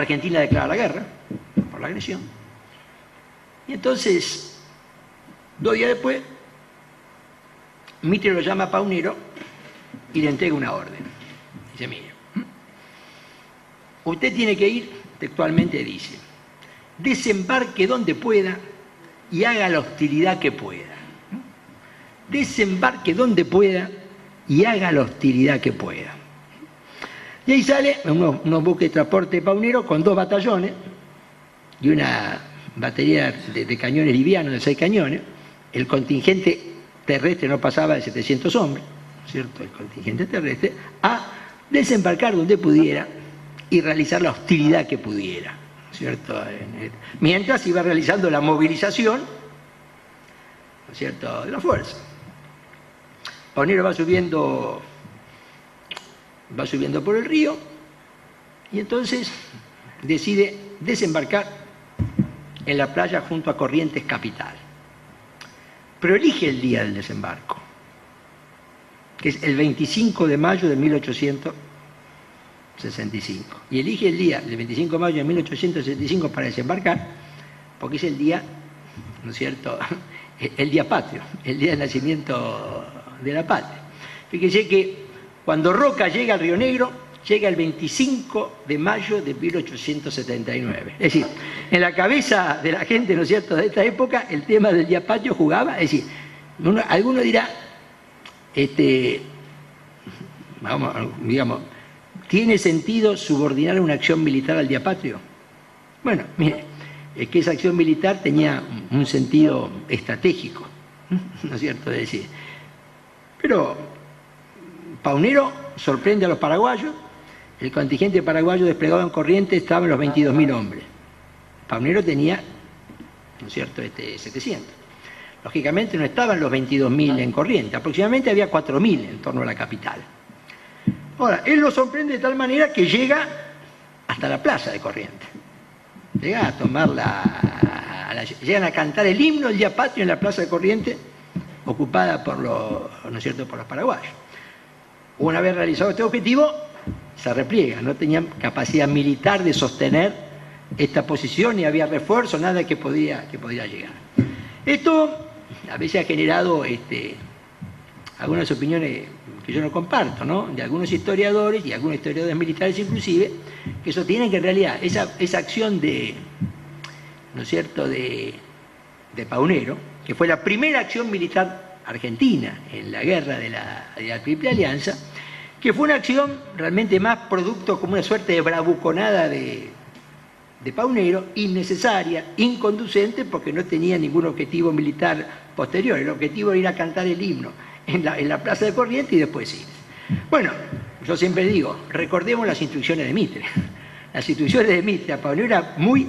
Argentina declara la guerra por la agresión. Y entonces, 2 días después, Mitre lo llama a Paunero y le entrega una orden. Dice, mire, usted tiene que ir, textualmente dice, desembarque donde pueda y haga la hostilidad que pueda. Desembarque donde pueda y haga la hostilidad que pueda. Y ahí sale unos buques de transporte Paunero con 2 batallones y una batería de cañones livianos de 6 cañones. El contingente terrestre no pasaba de 700 hombres, ¿cierto? El contingente terrestre, a desembarcar donde pudiera y realizar la hostilidad que pudiera, ¿cierto? Mientras iba realizando la movilización, ¿no es cierto?, de la fuerza. Paunero va subiendo por el río y entonces decide desembarcar en la playa junto a Corrientes capital. Pero elige el día del desembarco, que es el 25 de mayo de 1865. Y elige el día, el 25 de mayo de 1865 para desembarcar, porque es el día, ¿no es cierto?, el día patrio, el día del nacimiento de la patria. Fíjese que cuando Roca llega al Río Negro, llega el 25 de mayo de 1879. Es decir, en la cabeza de la gente, ¿no es cierto?, de esta época, el tema del día patrio jugaba. Es decir, alguno dirá, digamos, ¿tiene sentido subordinar una acción militar al día patrio? Bueno, mire, es que esa acción militar tenía un sentido estratégico, ¿no es cierto?, es decir, pero Paunero sorprende a los paraguayos. El contingente paraguayo desplegado en Corrientes estaba en los 22.000 hombres. Paunero tenía, ¿no es cierto?, 700. Lógicamente no estaban los 22.000 en Corrientes, aproximadamente había 4.000 en torno a la capital. Ahora, él lo sorprende de tal manera que llega hasta la plaza de Corrientes. Llega a tomar llegan a cantar el himno del día patrio en la plaza de Corrientes, ocupada por ¿no es cierto?, por los paraguayos. Una vez realizado este objetivo, se repliega, no tenían capacidad militar de sostener esta posición, ni había refuerzo, nada que podía llegar. Esto a veces ha generado algunas opiniones que yo no comparto, ¿no?, de algunos historiadores y algunos historiadores militares inclusive, que sostienen que en realidad esa acción ¿no es cierto?, de Paunero, que fue la primera acción militar argentina en la guerra de la Triple Alianza, que fue una acción realmente más producto como una suerte de bravuconada de Paunero, innecesaria, inconducente, porque no tenía ningún objetivo militar posterior. El objetivo era ir a cantar el himno en la plaza de Corrientes y después ir. Bueno, yo siempre digo, recordemos las instrucciones de Mitre. Las instrucciones de Mitre a Paunero eran muy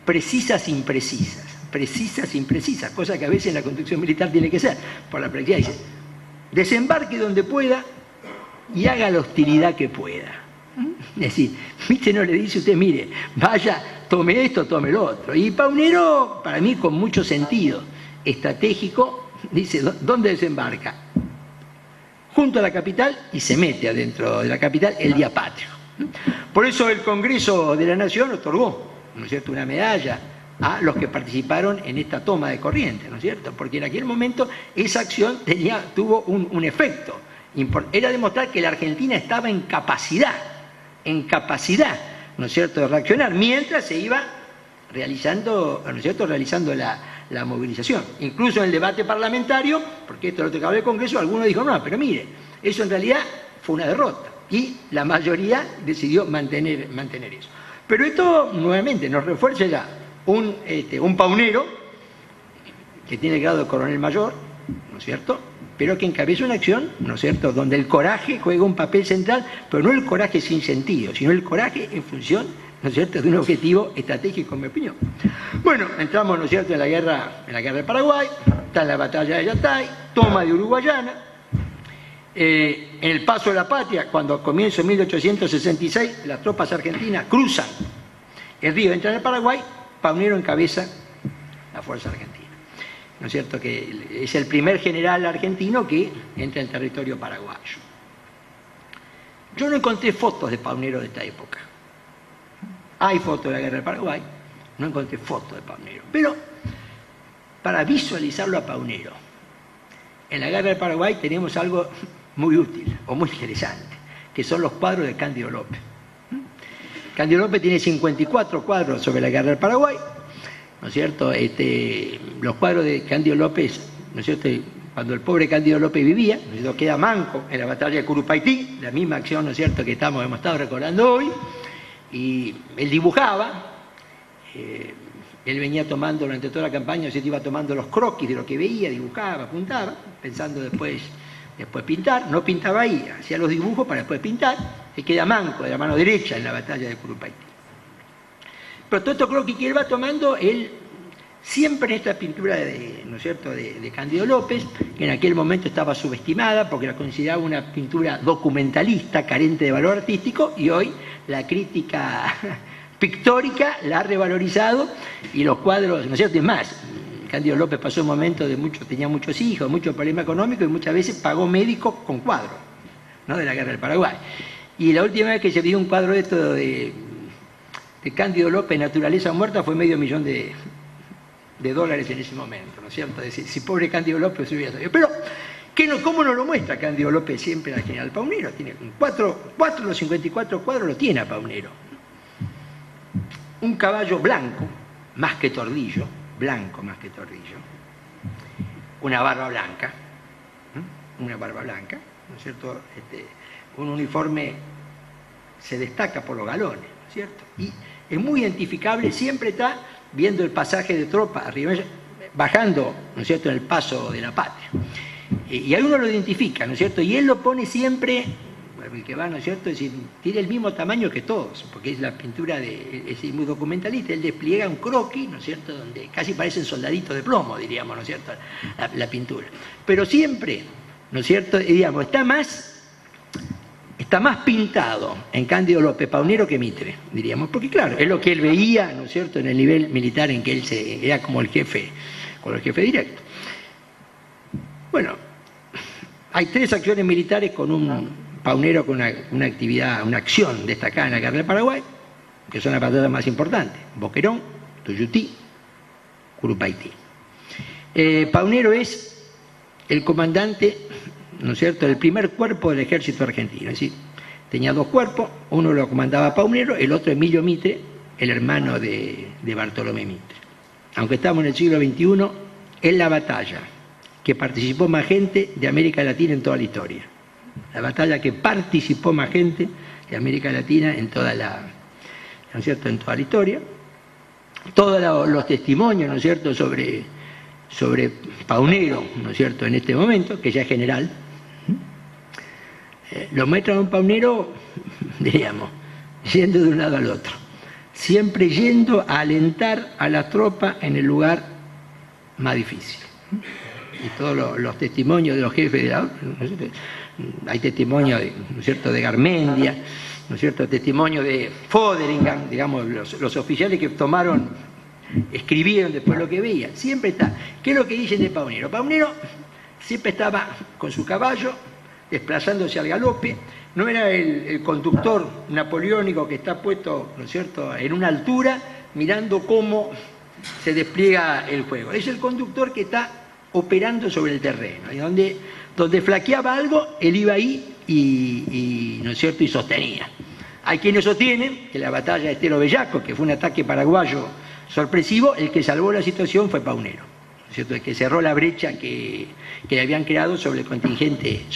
precisas, imprecisas, cosa que a veces en la conducción militar tiene que ser, por la práctica. Dice, desembarque donde pueda y haga la hostilidad que pueda. Es decir, Mitre no le dice a usted, mire, vaya, tome esto, tome lo otro. Y Paunero, para mí con mucho sentido estratégico, dice, ¿dónde desembarca? Junto a la capital, y se mete adentro de la capital el día patrio. Por eso el Congreso de la Nación otorgó, ¿no es cierto?, una medalla a los que participaron en esta toma de Corrientes, ¿no es cierto?, porque en aquel momento esa acción tuvo un efecto. Era demostrar que la Argentina estaba en capacidad, ¿no es cierto?, de reaccionar, mientras se iba realizando, ¿no es cierto?, la movilización. Incluso en el debate parlamentario, porque esto lo tocaba el Congreso, algunos dijo, no, pero mire, eso en realidad fue una derrota, y la mayoría decidió mantener eso. Pero esto, nuevamente, nos refuerza ya un Paunero que tiene el grado de coronel mayor, ¿no es cierto?, pero que encabeza una acción, ¿no es cierto?, donde el coraje juega un papel central, pero no el coraje sin sentido, sino el coraje en función, ¿no es cierto?, de un objetivo estratégico, en mi opinión. Bueno, entramos, ¿no es cierto?, en la guerra de Paraguay, está en la batalla de Yatay, toma de Uruguayana, en el Paso de la Patria, cuando comienza en 1866, las tropas argentinas cruzan el río, entran en el Paraguay, Paunero encabeza la fuerza argentina. ¿No es cierto?, que es el primer general argentino que entra en territorio paraguayo. Yo no encontré fotos de Paunero de esta época. Hay fotos de la guerra del Paraguay, no encontré fotos de Paunero. Pero para visualizarlo a Paunero, en la guerra del Paraguay tenemos algo muy útil o muy interesante, que son los cuadros de Cándido López. Cándido López tiene 54 cuadros sobre la guerra del Paraguay, ¿no es cierto? Los cuadros de Cándido López, ¿no es cierto? Cuando el pobre Cándido López vivía, ¿no es cierto? Queda manco en la batalla de Curupaytí, la misma acción, ¿no es cierto?, que hemos estado recordando hoy, y él dibujaba, él venía tomando durante toda la campaña, se iba tomando los croquis de lo que veía, dibujaba, apuntaba, pensando después pintar, no pintaba ahí, hacía los dibujos para después pintar, él queda manco de la mano derecha en la batalla de Curupaytí. Pero todo estos croquis que él va tomando, él siempre en esta pintura ¿no es cierto?, de Cándido López, que en aquel momento estaba subestimada porque la consideraba una pintura documentalista, carente de valor artístico, y hoy la crítica pictórica la ha revalorizado y los cuadros, ¿no es cierto? Es más, Cándido López pasó un momento tenía muchos hijos, mucho problema económico y muchas veces pagó médicos con cuadros, ¿no?, de la guerra del Paraguay. Y la última vez que se vio un cuadro de Cándido López, Naturaleza Muerta, fue $500,000 en ese momento, ¿no es cierto? Es decir, si pobre Cándido López se hubiera sabido. Pero, ¿cómo nos lo muestra Cándido López siempre al general Paunero? Tiene de los 54 cuadros lo tiene a Paunero. Un caballo blanco, más que tordillo, blanco más que tordillo, una barba blanca, ¿no es cierto? Un uniforme se destaca por los galones, ¿no es cierto? Y es muy identificable, siempre está viendo el pasaje de tropa arriba, bajando, ¿no es cierto?, en el paso de la patria. Y ahí uno lo identifica, ¿no es cierto? Y él lo pone siempre, el que va, ¿no es cierto?, es decir, tiene el mismo tamaño que todos, porque es la pintura es muy documentalista, él despliega un croquis, ¿no es cierto?, donde casi parecen soldaditos de plomo, diríamos, ¿no es cierto?, la pintura. Pero siempre, ¿no es cierto?, digamos, está más pintado en Cándido López Paunero que Mitre, diríamos, porque claro, es lo que él veía, ¿no es cierto?, en el nivel militar en que él era como el jefe directo. Bueno, hay 3 acciones militares con un Paunero con una actividad, una acción destacada en la guerra del Paraguay, que son las batallas más importantes: Boquerón, Tuyutí, Curupaytí. Paunero es el comandante, ¿no es cierto?, del primer cuerpo del ejército argentino. Es decir, tenía 2 cuerpos, uno lo comandaba Paunero, el otro Emilio Mitre, el hermano de Bartolomé Mitre. Aunque estamos en el siglo XXI, es la batalla que participó más gente de América Latina en toda la historia. La batalla que participó más gente de América Latina en toda ¿no es cierto?, en toda la historia. Todos los testimonios, ¿no es cierto?, sobre Paunero, ¿no es cierto?, en este momento, que ya es general, lo muestran a un Paunero, diríamos, yendo de un lado al otro, siempre yendo a alentar a la tropa en el lugar más difícil. Y todos los testimonios de los jefes de ¿no es cierto?, hay testimonio ¿no es cierto?, de Garmendia, ¿no es cierto?, testimonio de Fotheringham, digamos, los oficiales que escribieron después lo que veían. Siempre está. ¿Qué es lo que dicen de Paunero? Paunero siempre estaba con su caballo, desplazándose al galope. No era el conductor napoleónico que está puesto, ¿no es cierto?, en una altura, mirando cómo se despliega el juego. Es el conductor que está operando sobre el terreno, y donde flaqueaba algo, él iba ahí y ¿no es cierto?, y sostenía. Hay quienes sostienen que la batalla de Estero Bellaco, que fue un ataque paraguayo sorpresivo, el que salvó la situación fue Paunero, ¿no es cierto?, el que cerró la brecha que habían creado sobre el contingente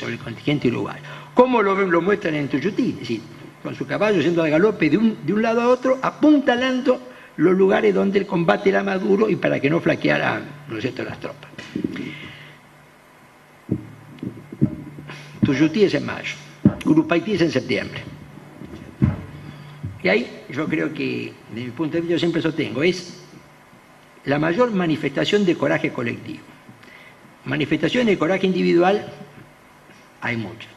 uruguayo. ¿Cómo lo muestran en Tuyutí? Es decir, con su caballo yendo de galope de un lado a otro, apuntalando los lugares donde el combate era más duro y para que no flaquearan, ¿no es cierto?, las tropas. Tuyutí es en mayo, Curupaytí es en septiembre. Y ahí yo creo que, desde mi punto de vista, yo siempre sostengo, es la mayor manifestación de coraje colectivo. Manifestaciones de coraje individual hay muchas,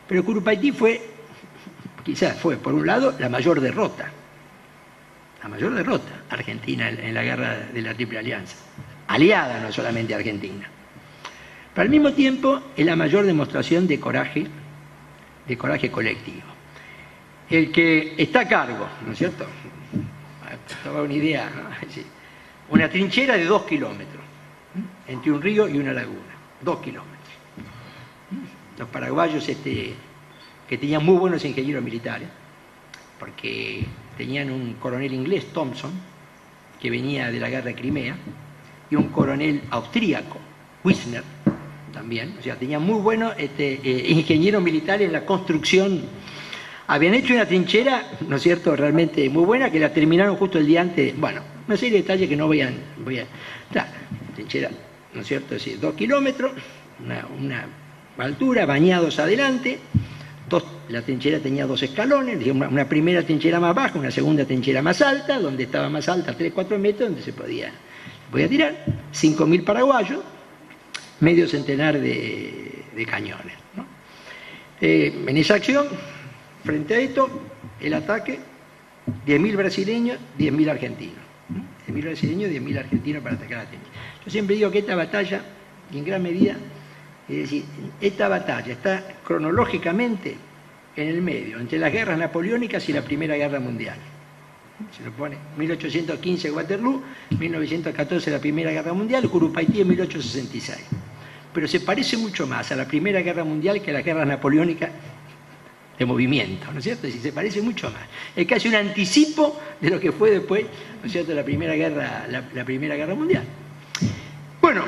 pero Curupaytí quizás fue, por un lado, la mayor derrota argentina en la guerra de la Triple Alianza, aliada no solamente a Argentina. Pero al mismo tiempo es la mayor demostración de coraje colectivo. El que está a cargo, ¿no es cierto?, Daba una idea, ¿no? Sí. Una trinchera de 2 kilómetros, entre un río y una laguna, 2 kilómetros. Los paraguayos que tenían muy buenos ingenieros militares, porque tenían un coronel inglés, Thompson, que venía de la guerra de Crimea, y un coronel austríaco, Wisner, también. O sea, tenían muy buenos ingenieros militares en la construcción. Habían hecho una trinchera, ¿no es cierto?, realmente muy buena, que la terminaron justo el día antes. Bueno, una serie de detalles que no voy a... Claro, trinchera, ¿no es cierto?, es decir, 2 kilómetros, una altura, bañados adelante. La trinchera tenía 2 escalones, una primera trinchera más baja, una segunda trinchera más alta, donde estaba más alta 3-4 metros, donde se podía tirar. 5.000 paraguayos, medio centenar de cañones, ¿no? En esa acción, frente a esto, el ataque, 10.000 brasileños, 10.000 argentinos. 10.000 brasileños, 10.000 argentinos para atacar a la trinchera. Yo siempre digo que esta batalla, y en gran medida, es decir, esta batalla está cronológicamente en el medio, entre las guerras napoleónicas y la Primera Guerra Mundial. Se lo pone 1815 Waterloo, 1914 la Primera Guerra Mundial, Curupaití en 1866. Pero se parece mucho más a la Primera Guerra Mundial que a las guerras napoleónicas de movimiento, ¿no es cierto? Es decir, se parece mucho más. Es casi un anticipo de lo que fue después, ¿no es cierto?, la Primera Guerra Mundial. Bueno,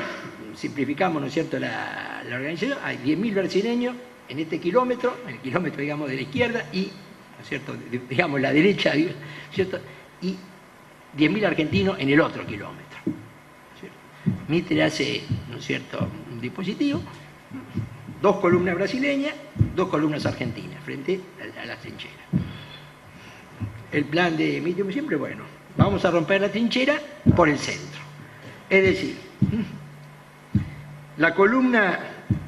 simplificamos, ¿no es cierto?, la organización. Hay 10.000 brasileños en este kilómetro, en el kilómetro, digamos, de la izquierda y, ¿no es cierto?, digamos, la derecha, ¿no es cierto?, y 10.000 argentinos en el otro kilómetro, ¿no es cierto? Mitre hace, ¿no es cierto?, un dispositivo, 2 columnas brasileñas, 2 columnas argentinas, frente a las trincheras. El plan de Mitre, como siempre, bueno, vamos a romper la trinchera por el centro. Es decir, la columna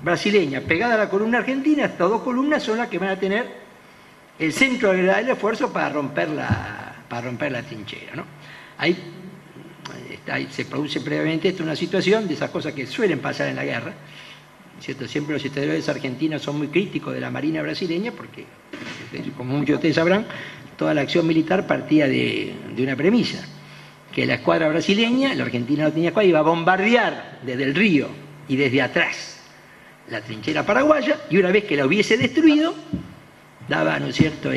brasileña pegada a la columna argentina, estas 2 columnas son las que van a tener el centro del esfuerzo para romper la trinchera, ¿no? Ahí se produce previamente una situación de esas cosas que suelen pasar en la guerra, ¿cierto? Siempre los historiadores argentinos son muy críticos de la marina brasileña porque, como muchos de ustedes sabrán, toda la acción militar partía de una premisa, que la escuadra brasileña, la Argentina no tenía escuadra, iba a bombardear desde el río y desde atrás la trinchera paraguaya, y una vez que la hubiese destruido, daba, ¿no es cierto?,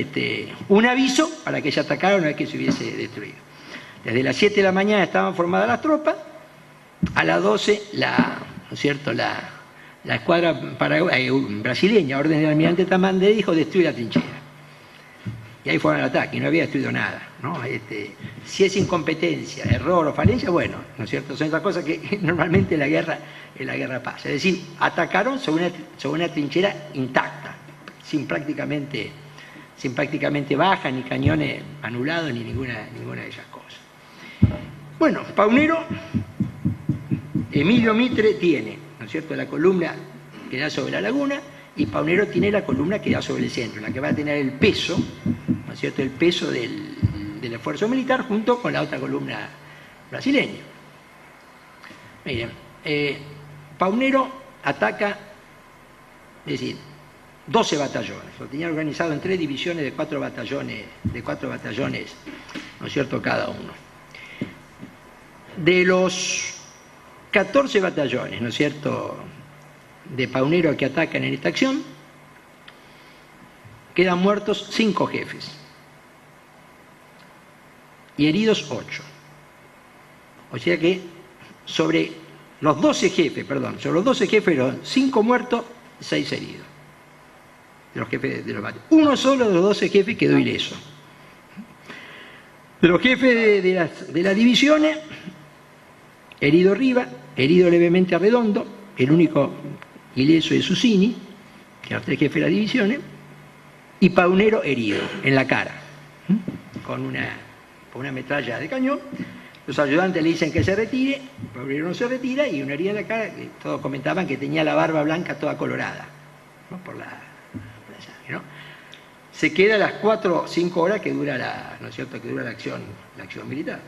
un aviso para que se atacara una vez que se hubiese destruido. Desde las 7 de la mañana estaban formadas las tropas, a las 12 ¿no es cierto?, la escuadra brasileña, a orden del almirante Tamandé, dijo: destruye la trinchera. Y ahí fueron al ataque, y no había destruido nada, ¿no? Si es incompetencia, error o falencia, bueno, ¿no es cierto?, son esas cosas que normalmente en la guerra pasa. Es decir, atacaron sobre una trinchera intacta, sin prácticamente bajas, ni cañones anulados, ni ninguna de esas cosas. Bueno, Paunero, Emilio Mitre tiene, ¿no es cierto?, la columna que da sobre la laguna, y Paunero tiene la columna que da sobre el centro, la que va a tener el peso, ¿no es cierto?, el peso del esfuerzo militar junto con la otra columna brasileña. Miren, Paunero ataca, es decir, 12 batallones, lo tenía organizado en 3 divisiones de 4 batallones, ¿no es cierto?, cada uno. De los 14 batallones, ¿no es cierto?, de Paunero que atacan en esta acción, quedan muertos 5 jefes y heridos 8. O sea que sobre los 12 jefes, fueron 5 muertos, 6 heridos. De los jefes de los batallones. Uno solo de los 12 jefes quedó ileso. De los jefes de las divisiones, herido Riva, herido levemente Arredondo, el único ileso es Susini, que eran los 3 jefes de las divisiones, y Paunero herido en la cara, con una metralla de cañón. Los ayudantes le dicen que se retire, Paunero no se retira, y una herida en la cara, que todos comentaban que tenía la barba blanca toda colorada, ¿no?, por la sangre, ¿no? Se queda las 4 o 5 horas que dura ¿no es cierto?, que dura la acción militar.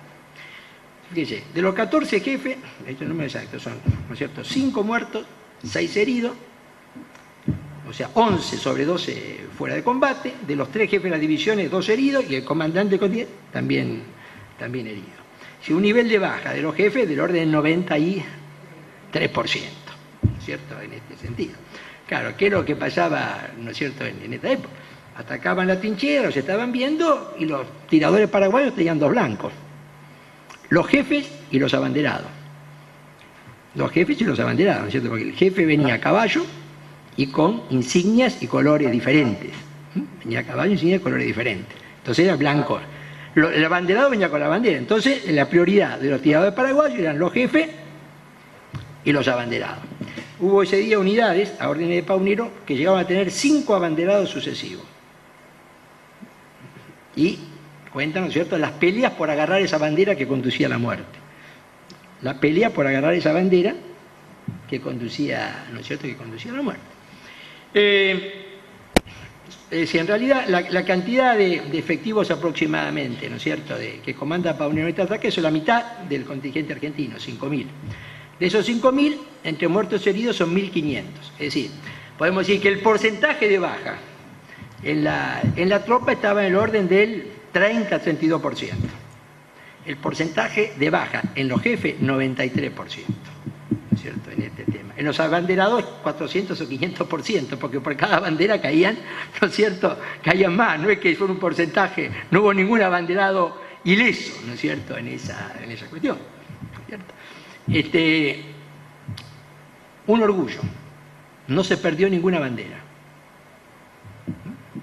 Fíjense, de los 14 jefes, estos números exactos son, ¿no es cierto?, 5 muertos, 6 heridos, o sea, 11 sobre 12 fuera de combate. De los 3 jefes de las divisiones, 2 heridos, y el comandante también también heridos. Si un nivel de baja de los jefes del orden del 93%, ¿no es cierto?, en este sentido. Claro, ¿qué es lo que pasaba, ¿no es cierto?, en esta época? Atacaban la trinchera, se estaban viendo, y los tiradores paraguayos tenían dos blancos: los jefes y los abanderados. Los jefes y los abanderados, ¿no es cierto?, porque el jefe venía a caballo y con insignias y colores diferentes. Venía a caballo, insignias y colores diferentes. Entonces era blanco. El abanderado venía con la bandera. Entonces la prioridad de los tiradores paraguayos eran los jefes y los abanderados. Hubo ese día unidades, a órdenes de Paunero, que llegaban a tener 5 abanderados sucesivos. Y cuentan, ¿no es cierto?, las peleas por agarrar esa bandera que conducía a la muerte. La pelea por agarrar esa bandera que conducía, ¿no es cierto?, que conducía a la muerte. En realidad la cantidad de efectivos aproximadamente, ¿no es cierto?, que comanda Paunero en este ataque es la mitad del contingente argentino, 5.000. De esos 5.000, entre muertos y heridos son 1.500. Es decir, podemos decir que el porcentaje de baja en la tropa estaba en el orden del 30-32%. El porcentaje de baja en los jefes, 93%, ¿no es cierto?, en este tema. En los abanderados, 400 o 500%, porque por cada bandera caían, ¿no es cierto?, caían más. No es que fuera un porcentaje, no hubo ningún abanderado ileso, ¿no es cierto?, en esa cuestión, ¿no es cierto? Un orgullo: no se perdió ninguna bandera.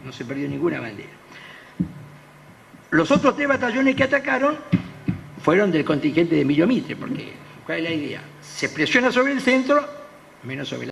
No se perdió ninguna bandera. Los otros 3 batallones que atacaron fueron del contingente de Emilio Mitre, porque ¿cuál es la idea? Se presiona sobre el centro, menos sobre